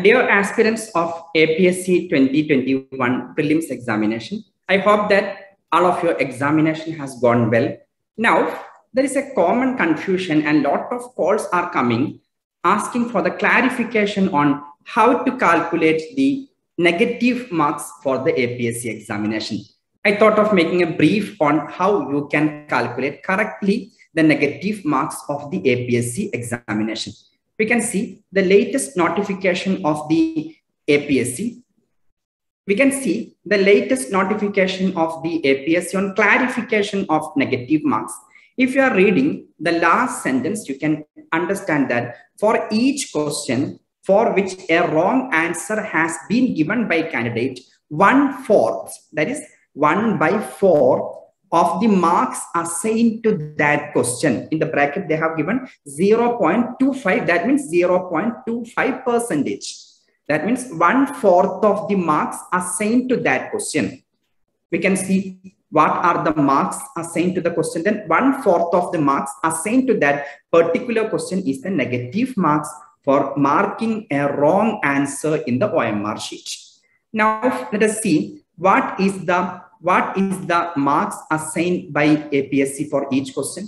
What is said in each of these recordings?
Dear aspirants of APSC 2021 Prelims examination, I hope that all of your examination has gone well. Now, there is a common confusion and lot of calls are coming asking for the clarification on how to calculate the negative marks for the APSC examination. I thought of making a brief on how you can calculate correctly the negative marks of the APSC examination. We can see the latest notification of the APSC. We can see the latest notification of the APSC on clarification of negative marks. If you are reading the last sentence, you can understand that for each question for which a wrong answer has been given by candidate, 1/4, that is 1/4 of the marks assigned to that question. In the bracket, they have given 0.25. That means 0.25%. That means 1/4 of the marks assigned to that question. We can see what are the marks assigned to the question. Then 1/4 of the marks assigned to that particular question is the negative marks for marking a wrong answer in the OMR sheet. Now, let us see what is the marks assigned by APSC for each question.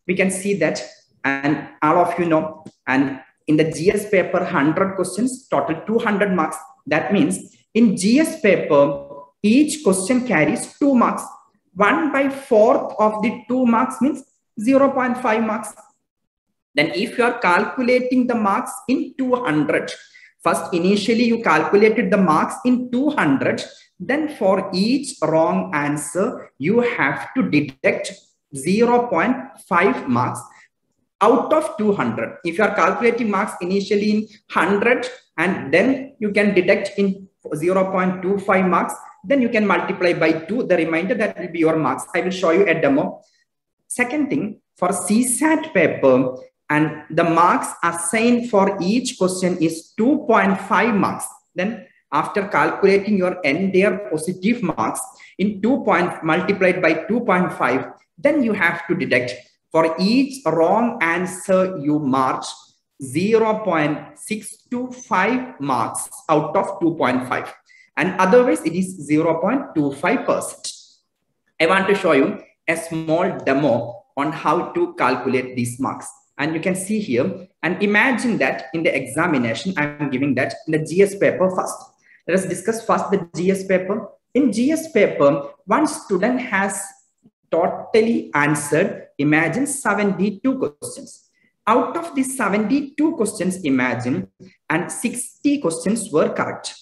We can see that, and all of you know, and in the GS paper, 100 questions, total 200 marks. That means in GS paper, each question carries 2 marks. 1/4 of the 2 marks means 0.5 marks. Then if you are calculating the marks in 200, first initially you calculated the marks in 200, then for each wrong answer, you have to deduct 0.5 marks out of 200. If you are calculating marks initially in 100 and then you can deduct in 0.25 marks, then you can multiply by 2, the remainder that will be your marks. I will show you a demo. Second thing, for CSAT paper, and the marks assigned for each question is 2.5 marks. Then after calculating your entire positive marks in 2 multiplied by 2.5, then you have to deduct for each wrong answer you mark 0.625 marks out of 2.5, and otherwise it is 0.25%. I want to show you a small demo on how to calculate these marks. And you can see here, and imagine that in the examination, I'm giving that in the GS paper first. Let us discuss first the GS paper. In GS paper, one student has totally answered, imagine 72 questions. Out of these 72 questions, imagine, and 60 questions were correct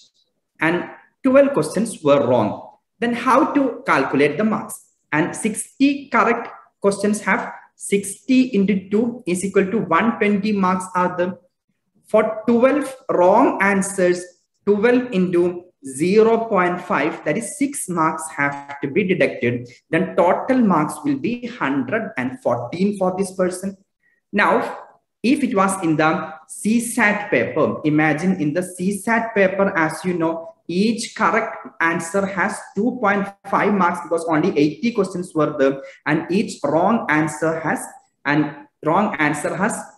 and 12 questions were wrong. Then how to calculate the marks? And 60 correct questions have 60 into 2 is equal to 120 marks are the. For 12 wrong answers, 12 into 0.5, that is 6 marks have to be deducted. Then total marks will be 114 for this person. Now, if it was in the CSAT paper, imagine in the CSAT paper, as you know, each correct answer has 2.5 marks because only 80 questions were there, and each wrong answer has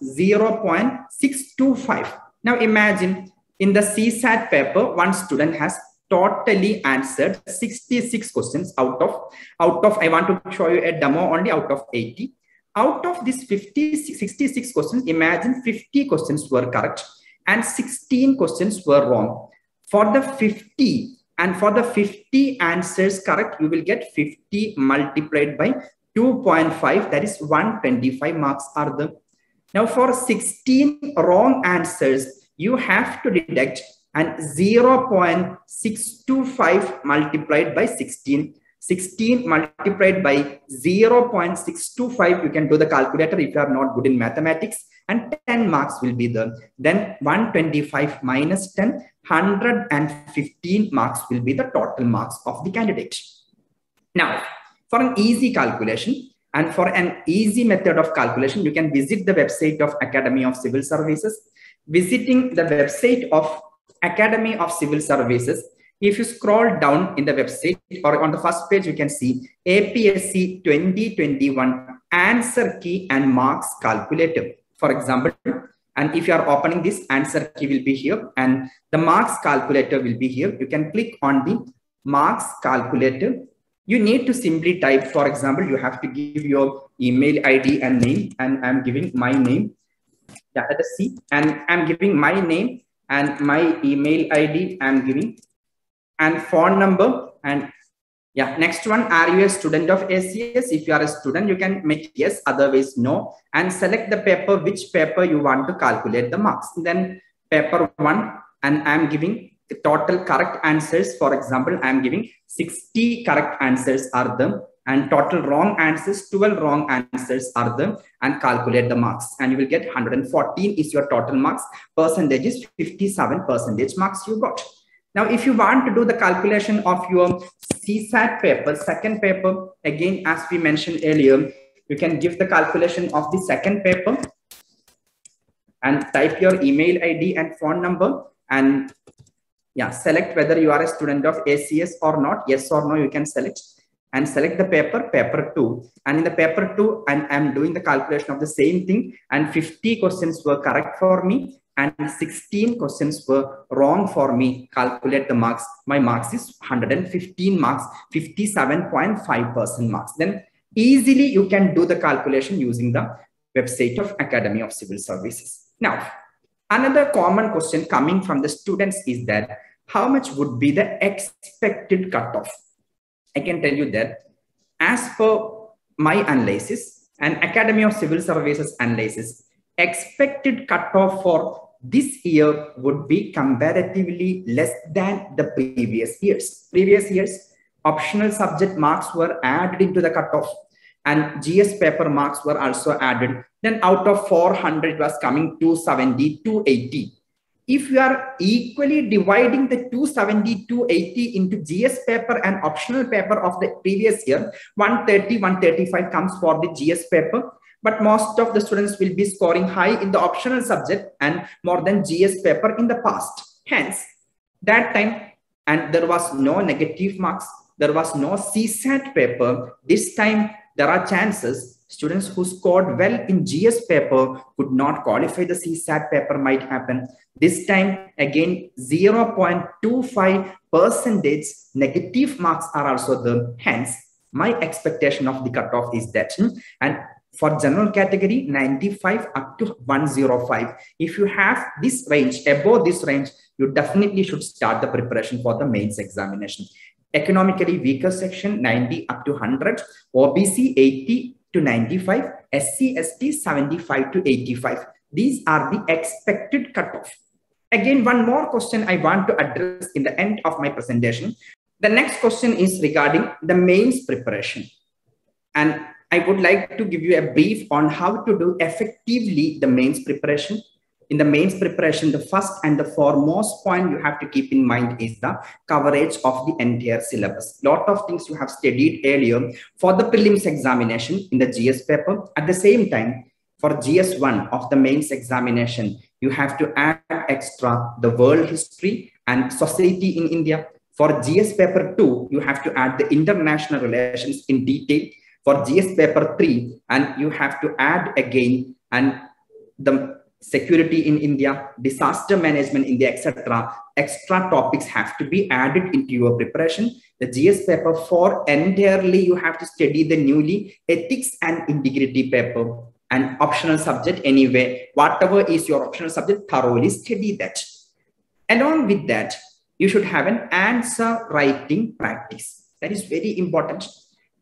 0.625. Now imagine in the CSAT paper, one student has totally answered 66 questions out of I want to show you a demo only out of 80. Out of these 66 questions, imagine 50 questions were correct and 16 questions were wrong. For the 50 answers correct, you will get 50 multiplied by 2.5, that is 125 marks are the. Now for 16 wrong answers, you have to deduct and 0.625 multiplied by 16. 16 multiplied by 0.625, you can do the calculator if you are not good in mathematics, and 10 marks will be there. Then 125 minus 10, 115 marks will be the total marks of the candidate. Now, for an easy calculation and for an easy method of calculation, you can visit the website of Academy of Civil Services. Visiting the website of Academy of Civil Services, if you scroll down in the website or on the first page, you can see APSC 2021 answer key and marks calculator. For example, And if you are opening this, answer key will be here and the marks calculator will be here. You can click on the marks calculator. You need to simply type, for example, you have to give your email ID and name, and I'm giving my name. Yeah, let us see. And I'm giving my name and my email ID I'm giving, and phone number. And yeah, next one, are you a student of ACS? If you are a student, you can make yes, otherwise no, and select the paper, which paper you want to calculate the marks. Then paper 1, and I'm giving the total correct answers. For example, I'm giving 60 correct answers are them, and total wrong answers, 12 wrong answers are them, and calculate the marks. And you will get 114 is your total marks. Percentage is 57% marks you got. Now, if you want to do the calculation of your CSAT paper, second paper, again, as we mentioned earlier, you can give the calculation of the second paper and type your email ID and phone number, and yeah, select whether you are a student of ACS or not. Yes or no, you can select, and select the paper, paper 2. And in the paper 2, I'm doing the calculation of the same thing, and 50 questions were correct for me and 16 questions were wrong for me. Calculate the marks. My marks is 115 marks, 57.5% marks. Then easily you can do the calculation using the website of Academy of Civil Services. Now, another common question coming from the students is that how much would be the expected cutoff? I can tell you that as per my analysis and Academy of Civil Services analysis, expected cutoff for this year would be comparatively less than the previous years. Previous years, optional subject marks were added into the cutoff, and GS paper marks were also added. Then out of 400 was coming 270, 280. If you are equally dividing the 270, 280 into GS paper and optional paper of the previous year, 130, 135 comes for the GS paper. But most of the students will be scoring high in the optional subject and more than GS paper in the past. Hence, that time, and there was no negative marks, there was no CSAT paper. This time, there are chances students who scored well in GS paper could not qualify the CSAT paper might happen. This time, again, 0.25% negative marks are also there. Hence, my expectation of the cutoff is that, and for general category, 95 up to 105. If you have this range, above this range, you definitely should start the preparation for the mains examination. Economically weaker section, 90 up to 100, OBC 80 to 95, SC, ST 75 to 85. These are the expected cutoff. Again, one more question I want to address in the end of my presentation. The next question is regarding the mains preparation. And I would like to give you a brief on how to do effectively the mains preparation. In the mains preparation, the first and the foremost point you have to keep in mind is the coverage of the entire syllabus. Lot of things you have studied earlier for the prelims examination in the GS paper. At the same time, for GS1 of the mains examination, you have to add extra the world history and society in India. For GS paper 2, you have to add the international relations in detail. For GS paper 3, and you have to add again and the security in India, disaster management in India, etc. Extra topics have to be added into your preparation. The GS paper 4 entirely you have to study the newly ethics and integrity paper, and optional subject anyway. Whatever is your optional subject, thoroughly study that. Along with that, you should have an answer writing practice. That is very important.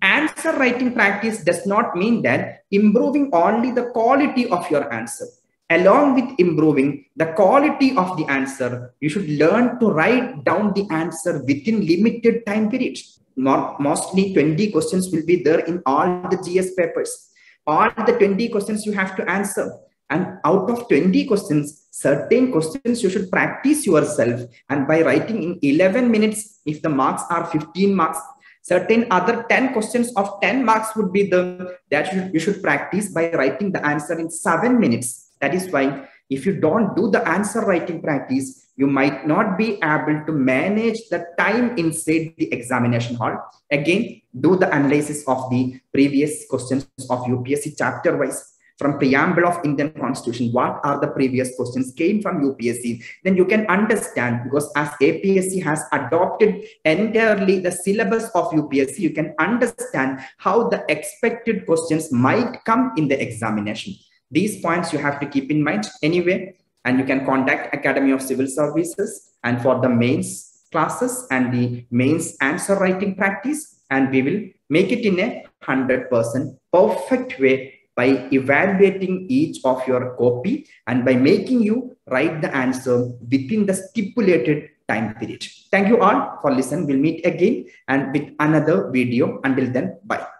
Answer writing practice does not mean that improving only the quality of your answer. Along with improving the quality of the answer, you should learn to write down the answer within limited time period. Mostly 20 questions will be there in all the GS papers. All the 20 questions you have to answer. And out of 20 questions, certain questions you should practice yourself. And by writing in 11 minutes, if the marks are 15 marks, certain other 10 questions of 10 marks would be the that you should practice by writing the answer in 7 minutes. That is why if you don't do the answer writing practice, you might not be able to manage the time inside the examination hall. Again, do the analysis of the previous questions of UPSC chapter wise. from preamble of Indian Constitution, what are the previous questions came from UPSC, then you can understand, because as APSC has adopted entirely the syllabus of UPSC, you can understand how the expected questions might come in the examination. These points you have to keep in mind anyway, and you can contact Academy of Civil Services and for the mains classes and the mains answer writing practice, and we will make it in a 100% perfect way by evaluating each of your copy and by making you write the answer within the stipulated time period. Thank you all for listening. We'll meet again and with another video. Until then, bye.